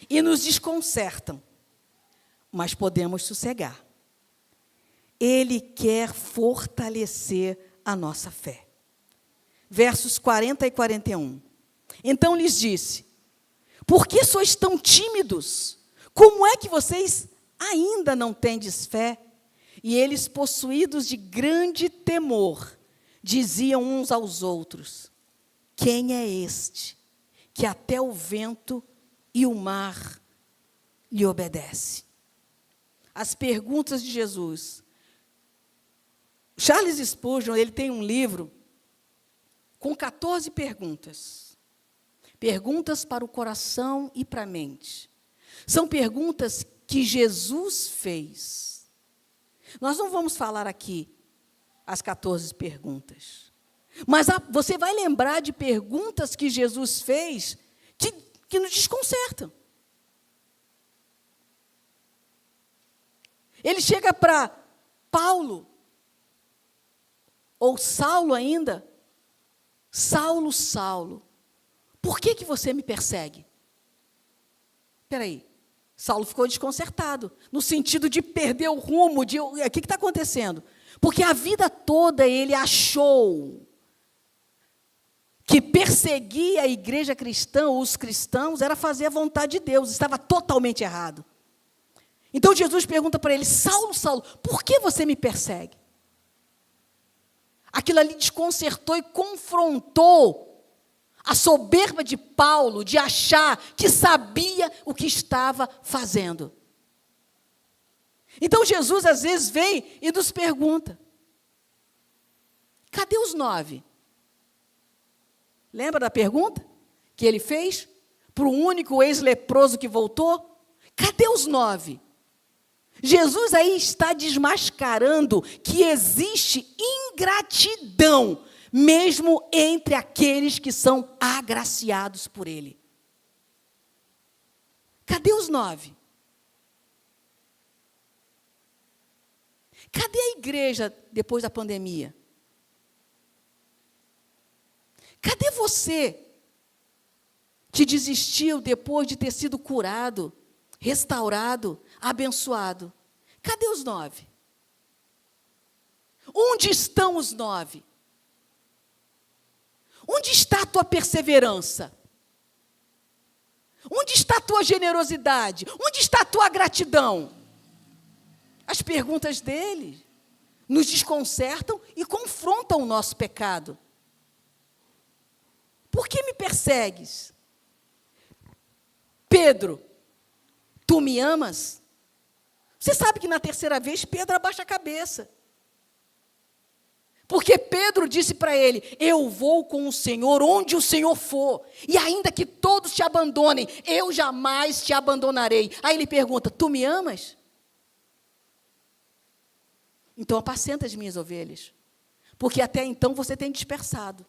e nos desconcertam, mas podemos sossegar. Ele quer fortalecer a nossa fé. Versos 40 e 41. Então lhes disse: por que sois tão tímidos? Como é que vocês ainda não tendes fé? E eles, possuídos de grande temor, diziam uns aos outros: quem é este, que até o vento e o mar lhe obedecem? As perguntas de Jesus. Charles Spurgeon, ele tem um livro com 14 perguntas. Perguntas para o coração e para a mente. São perguntas que Jesus fez. Nós não vamos falar aqui as 14 perguntas. Mas você vai lembrar de perguntas que Jesus fez que nos desconcertam. Ele chega para Paulo, ou Saulo ainda: Saulo, Saulo, por que você me persegue? Espera aí. Saulo ficou desconcertado, no sentido de perder o rumo, o que está acontecendo? Porque a vida toda ele achou que perseguia a igreja cristã, ou os cristãos, era fazer a vontade de Deus, estava totalmente errado. Então Jesus pergunta para ele: Saulo, Saulo, por que você me persegue? Aquilo ali desconcertou e confrontou a soberba de Paulo, de achar que sabia o que estava fazendo. Então Jesus às vezes vem e nos pergunta: cadê os 9? Lembra da pergunta que ele fez para o único ex-leproso que voltou? Cadê os 9? Jesus aí está desmascarando que existe ingratidão, mesmo entre aqueles que são agraciados por Ele. Cadê os 9? Cadê a igreja depois da pandemia? Cadê você que desistiu depois de ter sido curado, restaurado, abençoado? Cadê os 9? Onde estão os 9? Onde está a tua perseverança? Onde está a tua generosidade? Onde está a tua gratidão? As perguntas dele nos desconcertam e confrontam o nosso pecado. Por que me persegues? Pedro, tu me amas? Você sabe que na terceira vez Pedro abaixa a cabeça. Porque Pedro disse para ele: eu vou com o Senhor onde o Senhor for, e ainda que todos te abandonem, eu jamais te abandonarei. Aí ele pergunta: tu me amas? Então apacenta as minhas ovelhas, porque até então você tem dispersado,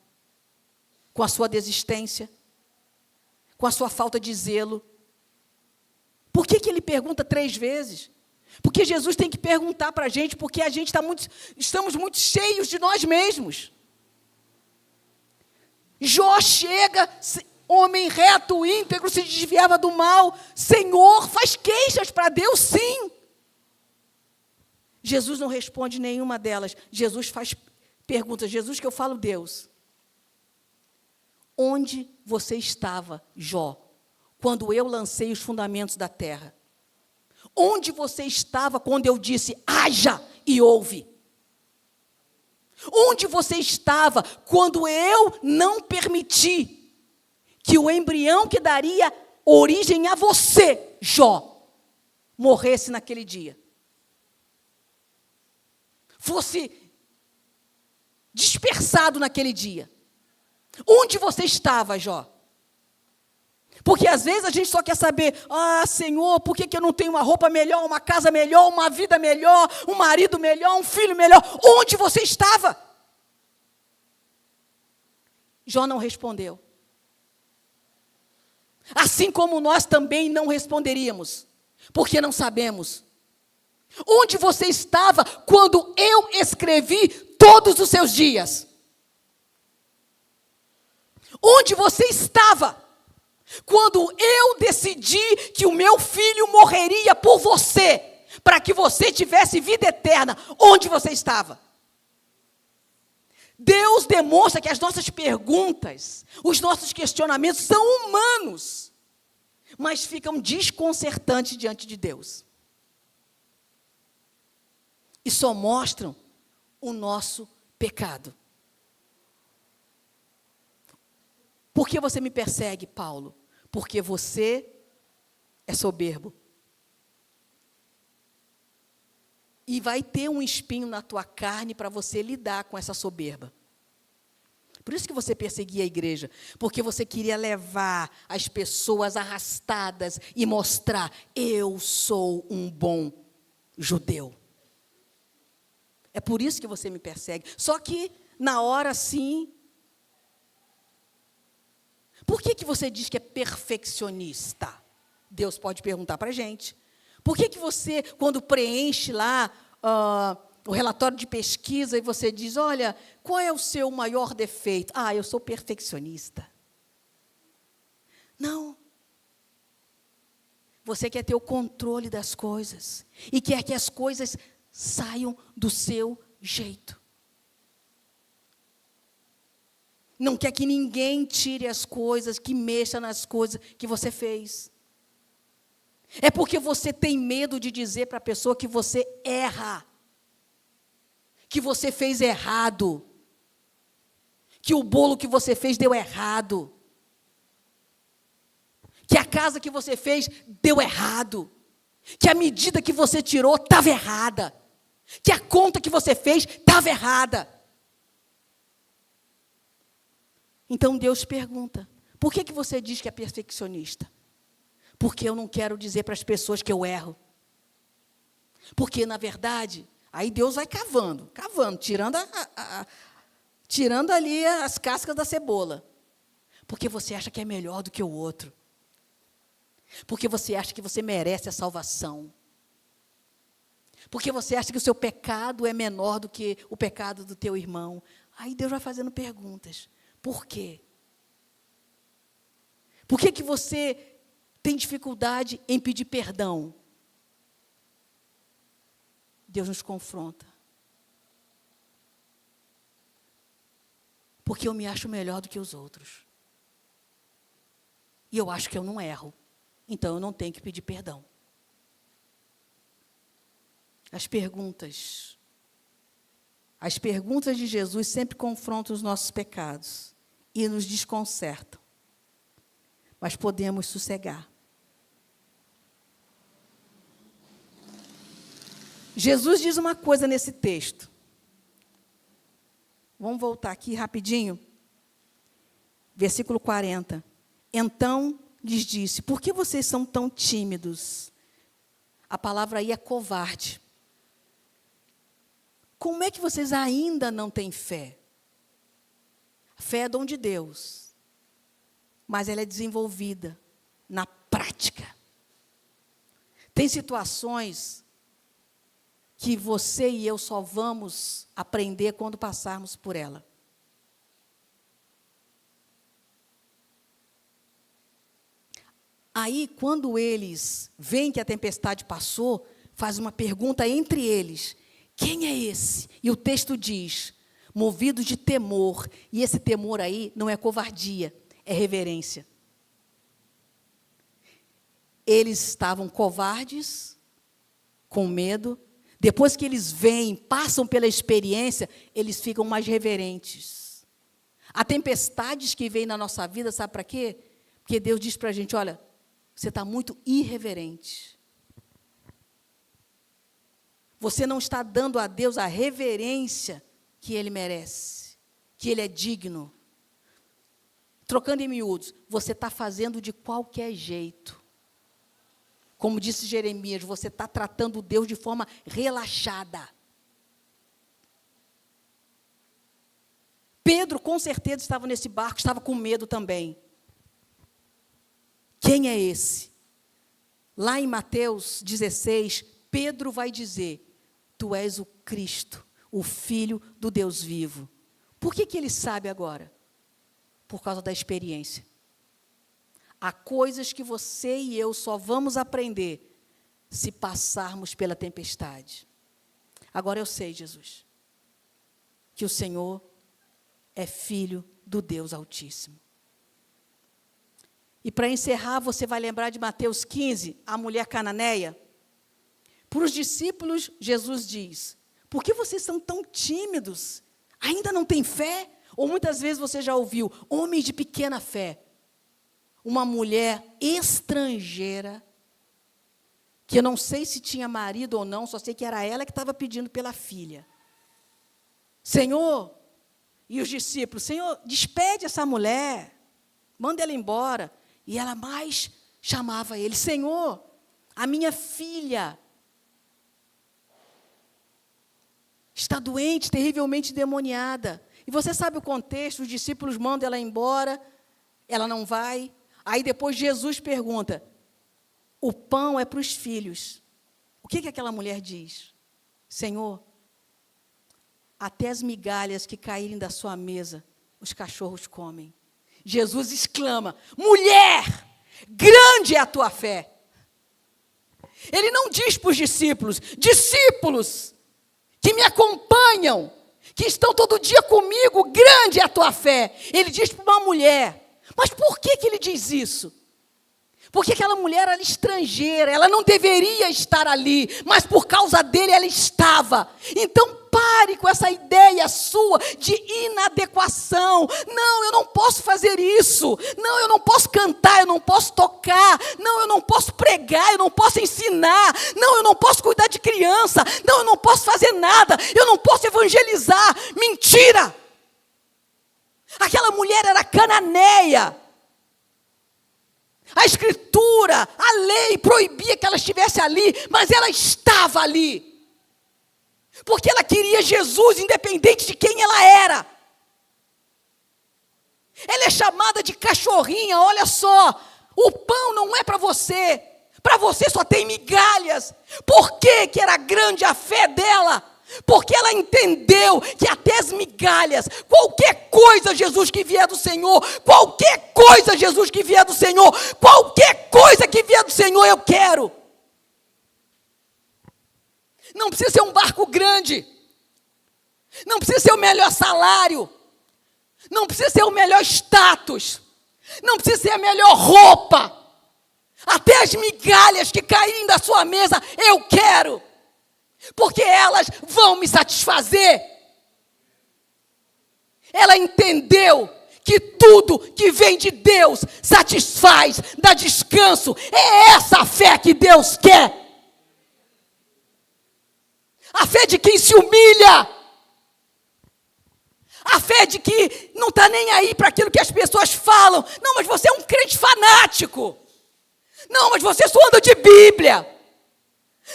com a sua desistência, com a sua falta de zelo. Por que ele pergunta 3 vezes? Porque Jesus tem que perguntar para a gente, porque a gente estamos muito cheios de nós mesmos. Jó chega, homem reto, íntegro, se desviava do mal. Senhor, faz queixas para Deus, sim. Jesus não responde nenhuma delas. Jesus faz perguntas. Jesus, que eu falo, Deus. Onde você estava, Jó, quando eu lancei os fundamentos da terra? Onde você estava quando eu disse: haja e ouve? Onde você estava quando eu não permiti que o embrião que daria origem a você, Jó, morresse naquele dia? Fosse dispersado naquele dia. Onde você estava, Jó? Porque às vezes a gente só quer saber: ah, Senhor, por que eu não tenho uma roupa melhor, uma casa melhor, uma vida melhor, um marido melhor, um filho melhor? Onde você estava? Jó não respondeu. Assim como nós também não responderíamos, porque não sabemos. Onde você estava quando eu escrevi todos os seus dias? Onde você estava quando eu decidi que o meu filho morreria por você, para que você tivesse vida eterna? Onde você estava? Deus demonstra que as nossas perguntas, os nossos questionamentos são humanos, mas ficam desconcertantes diante de Deus. E só mostram o nosso pecado. Por que você me persegue, Paulo? Porque você é soberbo. E vai ter um espinho na tua carne para você lidar com essa soberba. Por isso que você perseguia a igreja, porque você queria levar as pessoas arrastadas e mostrar: eu sou um bom judeu. É por isso que você me persegue. Só que, na hora, sim. Por que você diz que é perfeccionista? Deus pode perguntar para a gente. Por que você, quando preenche lá o relatório de pesquisa, e você diz: olha, qual é o seu maior defeito? Ah, eu sou perfeccionista. Não. Você quer ter o controle das coisas. E quer que as coisas saiam do seu jeito. Não quer que ninguém tire as coisas, que mexa nas coisas que você fez. É porque você tem medo de dizer para a pessoa que você erra, que você fez errado, que o bolo que você fez deu errado, que a casa que você fez deu errado, que a medida que você tirou estava errada, que a conta que você fez estava errada. Então Deus pergunta, por que você diz que é perfeccionista? Porque eu não quero dizer para as pessoas que eu erro. Porque, na verdade, aí Deus vai cavando, tirando ali as cascas da cebola. Porque você acha que é melhor do que o outro. Porque você acha que você merece a salvação. Porque você acha que o seu pecado é menor do que o pecado do teu irmão. Aí Deus vai fazendo perguntas. Por quê? Por que você tem dificuldade em pedir perdão? Deus nos confronta. Porque eu me acho melhor do que os outros. E eu acho que eu não erro. Então eu não tenho que pedir perdão. As perguntas de Jesus sempre confrontam os nossos pecados e nos desconcertam. Mas podemos sossegar. Jesus diz uma coisa nesse texto. Vamos voltar aqui rapidinho. Versículo 40. Então lhes disse, por que vocês são tão tímidos? A palavra aí é covarde. Como é que vocês ainda não têm fé? A fé é dom de Deus, mas ela é desenvolvida na prática. Tem situações que você e eu só vamos aprender quando passarmos por ela. Aí, quando eles veem que a tempestade passou, faz uma pergunta entre eles, quem é esse? E o texto diz, movidos de temor, e esse temor aí não é covardia, é reverência. Eles estavam covardes, com medo, depois que eles veem, passam pela experiência, eles ficam mais reverentes. Há tempestades que vêm na nossa vida, sabe para quê? Porque Deus diz para a gente, olha, você está muito irreverente. Você não está dando a Deus a reverência que Ele merece, que Ele é digno. Trocando em miúdos, você está fazendo de qualquer jeito. Como disse Jeremias, você está tratando Deus de forma relaxada. Pedro, com certeza, estava nesse barco, estava com medo também. Quem é esse? Lá em Mateus 16, Pedro vai dizer, tu és o Cristo, o Filho do Deus vivo. Por que ele sabe agora? Por causa da experiência. Há coisas que você e eu só vamos aprender se passarmos pela tempestade. Agora eu sei, Jesus, que o Senhor é Filho do Deus Altíssimo. E para encerrar, você vai lembrar de Mateus 15, a mulher cananeia. Para os discípulos, Jesus diz, por que vocês são tão tímidos? Ainda não têm fé? Ou muitas vezes você já ouviu, homens de pequena fé. Uma mulher estrangeira, que eu não sei se tinha marido ou não, só sei que era ela que estava pedindo pela filha. Senhor, e os discípulos, Senhor, despede essa mulher, manda ela embora. E ela mais chamava ele, Senhor, a minha filha está doente, terrivelmente demoniada. E você sabe o contexto, os discípulos mandam ela embora, ela não vai. Aí depois Jesus pergunta, o pão é para os filhos. O que aquela mulher diz? Senhor, até as migalhas que caírem da sua mesa, os cachorros comem. Jesus exclama, mulher, grande é a tua fé. Ele não diz para os discípulos, discípulos que me acompanham, que estão todo dia comigo, grande é a tua fé. Ele diz para uma mulher. Mas por que ele diz isso? Porque aquela mulher era estrangeira, ela não deveria estar ali, mas por causa dele ela estava. Então pare com essa ideia sua de inadequação. Não, eu não posso fazer isso. Não, eu não posso cantar, eu não posso tocar. Não, eu não posso pregar, eu não posso ensinar. Não, eu não posso cuidar de criança. Não, eu não posso fazer nada. Eu não posso evangelizar. Mentira! Aquela mulher era cananeia. A Escritura, a lei proibia que ela estivesse ali, mas ela estava ali. Porque ela queria Jesus, independente de quem ela era. Ela é chamada de cachorrinha, olha só. O pão não é para você só tem migalhas. Por que era grande a fé dela? Porque ela entendeu que até as migalhas, qualquer coisa, Jesus, que vier do Senhor, qualquer coisa, Jesus, que vier do Senhor, qualquer coisa que vier do Senhor, eu quero. Não precisa ser um barco grande, não precisa ser o melhor salário, não precisa ser o melhor status, não precisa ser a melhor roupa, até as migalhas que caírem da sua mesa, eu quero. Porque elas vão me satisfazer. Ela entendeu que tudo que vem de Deus satisfaz, dá descanso. É essa a fé que Deus quer. A fé de quem se humilha. A fé de que não está nem aí para aquilo que as pessoas falam. Não, mas você é um crente fanático. Não, mas você só anda de Bíblia.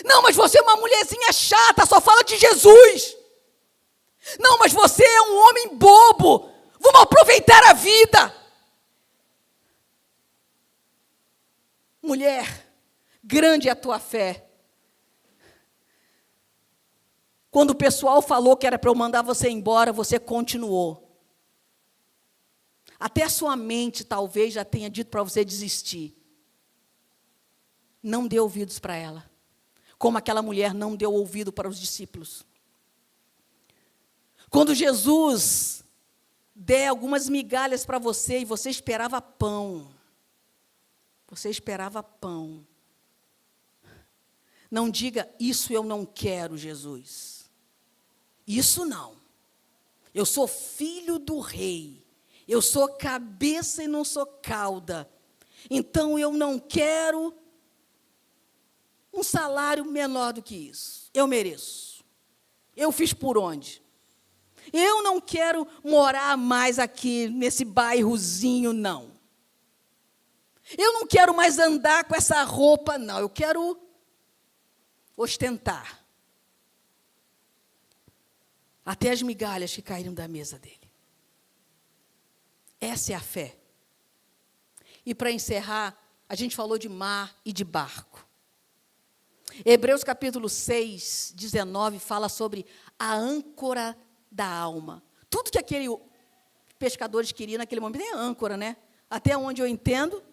Não, mas você é uma mulherzinha chata, só fala de Jesus. Não, mas você é um homem bobo. Vamos aproveitar a vida. Mulher, grande é a tua fé. Quando o pessoal falou que era para eu mandar você embora, você continuou. Até a sua mente talvez já tenha dito para você desistir. Não dê ouvidos para ela. Como aquela mulher não deu ouvido para os discípulos. Quando Jesus der algumas migalhas para você e você esperava pão. Você esperava pão. Não diga, isso eu não quero, Jesus. Isso não. Eu sou filho do rei. Eu sou cabeça e não sou cauda. Então eu não quero um salário menor do que isso. Eu mereço. Eu fiz por onde? Eu não quero morar mais aqui nesse bairrozinho, não. Eu não quero mais andar com essa roupa, não. Eu quero ostentar. Até as migalhas que caíram da mesa dele. Essa é a fé. E para encerrar, a gente falou de mar e de barco. Hebreus capítulo 6, 19, fala sobre a âncora da alma. Tudo que aqueles pescadores queriam naquele momento é âncora, né? Até onde eu entendo,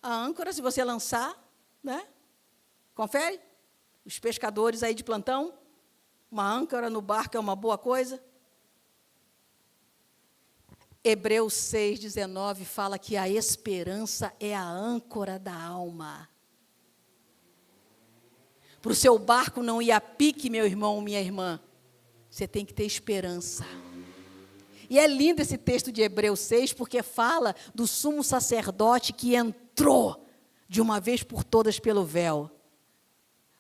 a âncora, se você lançar, né? Confere? Os pescadores aí de plantão, uma âncora no barco é uma boa coisa. Hebreus 6, 19 fala que a esperança é a âncora da alma. Para o seu barco não ir a pique, meu irmão, minha irmã, você tem que ter esperança. E é lindo esse texto de Hebreus 6, porque fala do sumo sacerdote que entrou de uma vez por todas pelo véu.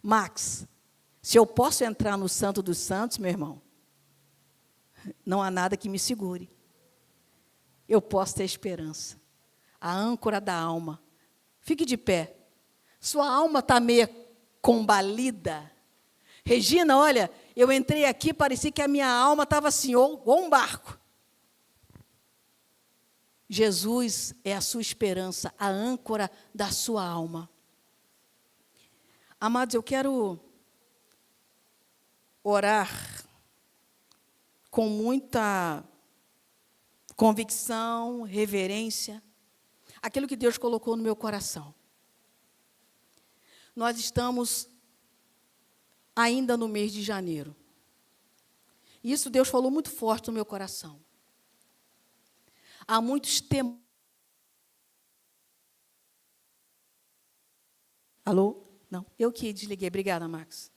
Max, se eu posso entrar no Santo dos Santos, meu irmão, não há nada que me segure. Eu posso ter esperança. A âncora da alma. Fique de pé. Sua alma está meio combalida. Regina, olha, eu entrei aqui, parecia que a minha alma estava assim, ou um barco. Jesus é a sua esperança, a âncora da sua alma. Amados, eu quero orar com muita convicção, reverência, aquilo que Deus colocou no meu coração. Nós estamos ainda no mês de janeiro. Isso Deus falou muito forte no meu coração. Há muitos temores. Alô? Não, eu que desliguei. Obrigada, Max.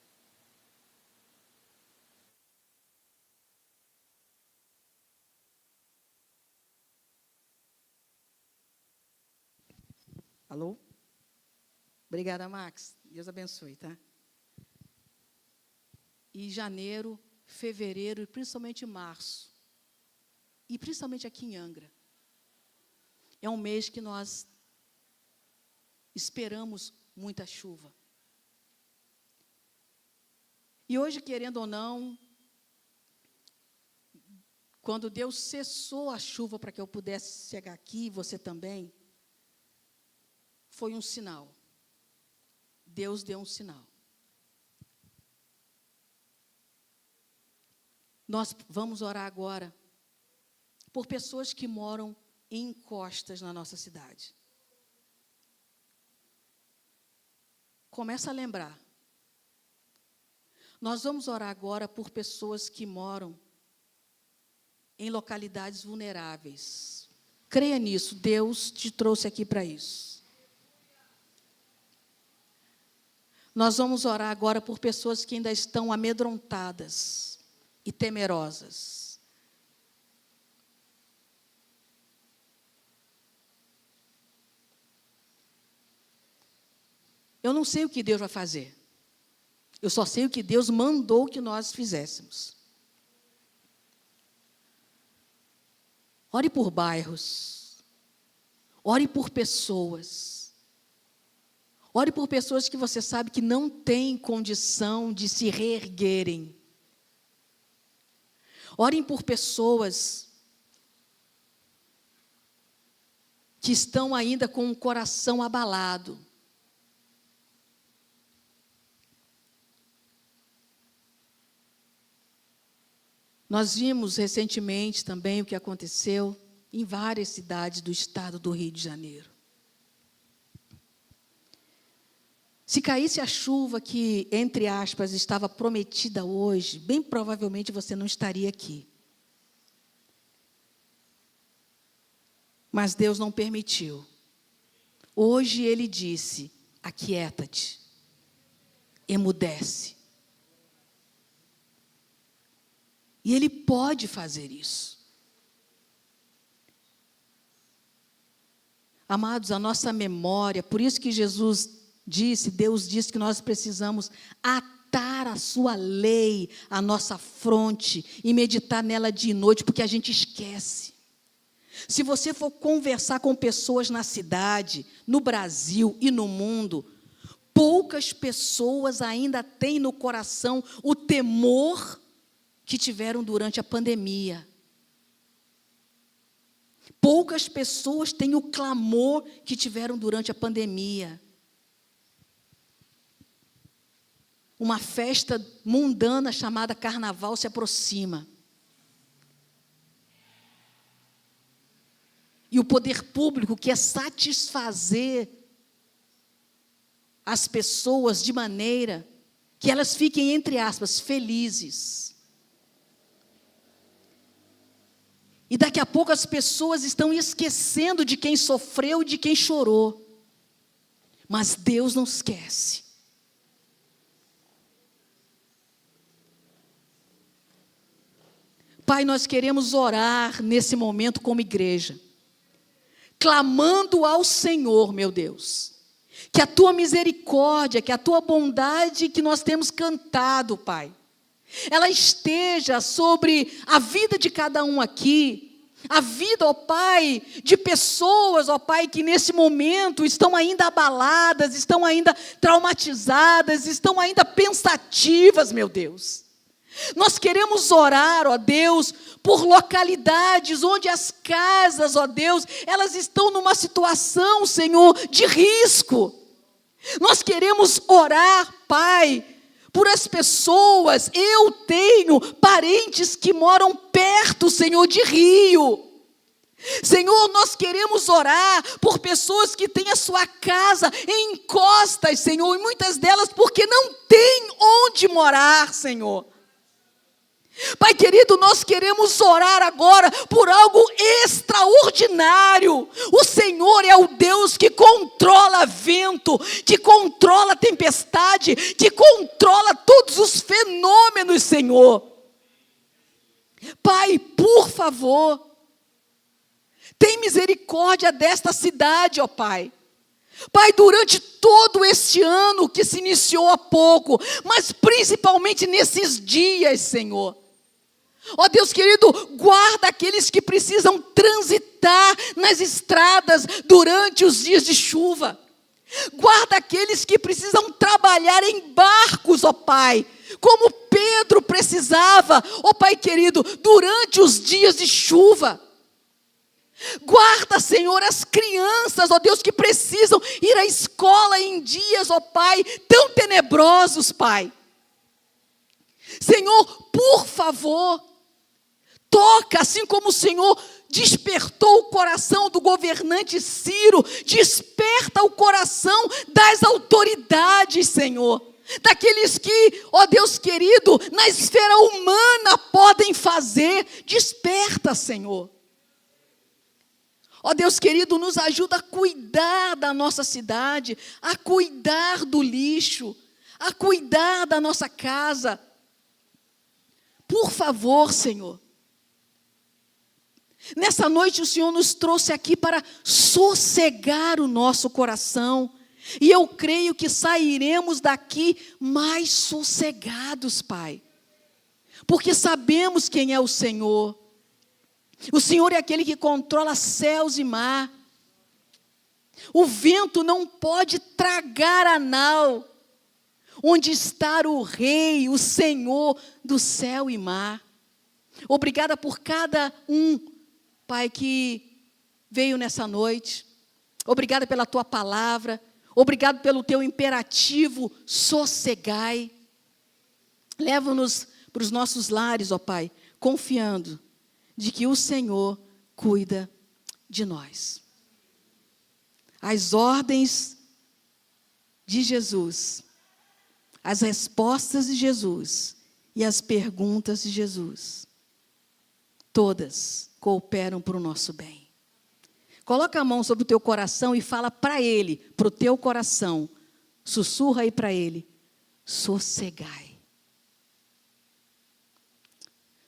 Alô? Obrigada, Max. Deus abençoe, tá? E janeiro, fevereiro e principalmente março. E principalmente aqui em Angra. É um mês que nós esperamos muita chuva. E hoje, querendo ou não, quando Deus cessou a chuva para que eu pudesse chegar aqui, você também, foi um sinal. Deus deu um sinal. Nós vamos orar agora por pessoas que moram em encostas na nossa cidade. Começa a lembrar. Nós vamos orar agora por pessoas que moram em localidades vulneráveis. Creia nisso, Deus te trouxe aqui para isso. Nós vamos orar agora por pessoas que ainda estão amedrontadas e temerosas. Eu não sei o que Deus vai fazer. Eu só sei o que Deus mandou que nós fizéssemos. Ore por bairros. Ore por pessoas. Ore por pessoas que você sabe que não têm condição de se reerguerem. Orem por pessoas que estão ainda com o coração abalado. Nós vimos recentemente também o que aconteceu em várias cidades do estado do Rio de Janeiro. Se caísse a chuva que, entre aspas, estava prometida hoje, bem provavelmente você não estaria aqui. Mas Deus não permitiu. Hoje Ele disse, aquieta-te, emudece. E Ele pode fazer isso. Amados, a nossa memória, por isso que Deus disse que nós precisamos atar a sua lei à nossa fronte e meditar nela dia e noite, porque a gente esquece. Se você for conversar com pessoas na cidade, no Brasil e no mundo, poucas pessoas ainda têm no coração o temor que tiveram durante a pandemia. Poucas pessoas têm o clamor que tiveram durante a pandemia. Uma festa mundana chamada Carnaval se aproxima. E o poder público quer satisfazer as pessoas de maneira que elas fiquem, entre aspas, felizes. E daqui a pouco as pessoas estão esquecendo de quem sofreu e de quem chorou. Mas Deus não esquece. Pai, nós queremos orar nesse momento como igreja, clamando ao Senhor, meu Deus, que a Tua misericórdia, que a Tua bondade que nós temos cantado, Pai, ela esteja sobre a vida de cada um aqui, a vida, ó Pai, de pessoas, ó Pai, que nesse momento estão ainda abaladas, estão ainda traumatizadas, estão ainda pensativas, meu Deus. Nós queremos orar, ó Deus, por localidades onde as casas, ó Deus, elas estão numa situação, Senhor, de risco. Nós queremos orar, Pai, por as pessoas. Eu tenho parentes que moram perto, Senhor, de rio. Senhor, nós queremos orar por pessoas que têm a sua casa em encostas, Senhor, e muitas delas porque não têm onde morar, Senhor. Pai querido, nós queremos orar agora por algo extraordinário. O Senhor é o Deus que controla vento, que controla tempestade, que controla todos os fenômenos, Senhor. Pai, por favor, tem misericórdia desta cidade, ó Pai. Pai, durante todo este ano que se iniciou há pouco, mas principalmente nesses dias, Senhor. Ó Deus querido, guarda aqueles que precisam transitar nas estradas durante os dias de chuva. Guarda aqueles que precisam trabalhar em barcos, ó Pai, como Pedro precisava, ó Pai querido, durante os dias de chuva. Guarda, Senhor, as crianças, ó Deus, que precisam ir à escola em dias, ó Pai, tão tenebrosos, Pai. Senhor, por favor, toca, assim como o Senhor despertou o coração do governante Ciro, desperta o coração das autoridades, Senhor. Daqueles que, ó Deus querido, na esfera humana podem fazer, desperta, Senhor. Ó Deus querido, nos ajuda a cuidar da nossa cidade, a cuidar do lixo, a cuidar da nossa casa. Por favor, Senhor. Nessa noite o Senhor nos trouxe aqui para sossegar o nosso coração. E eu creio que sairemos daqui mais sossegados, Pai. Porque sabemos quem é o Senhor. O Senhor é aquele que controla céus e mar. O vento não pode tragar a nau onde está o Rei, o Senhor do céu e mar. Obrigada por cada um, Pai, que veio nessa noite. Obrigada pela Tua palavra. Obrigado pelo Teu imperativo, sossegai. Leva-nos para os nossos lares, ó Pai, confiando de que o Senhor cuida de nós. As ordens de Jesus, as respostas de Jesus e as perguntas de Jesus, todas cooperam para o nosso bem. Coloca a mão sobre o teu coração e fala para ele, para o teu coração, sussurra aí para ele, sossegai.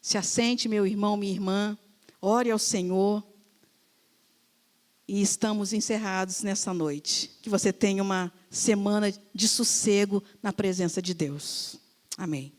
Se assente, meu irmão, minha irmã, ore ao Senhor. E estamos encerrados nessa noite. Que você tenha uma semana de sossego na presença de Deus. Amém.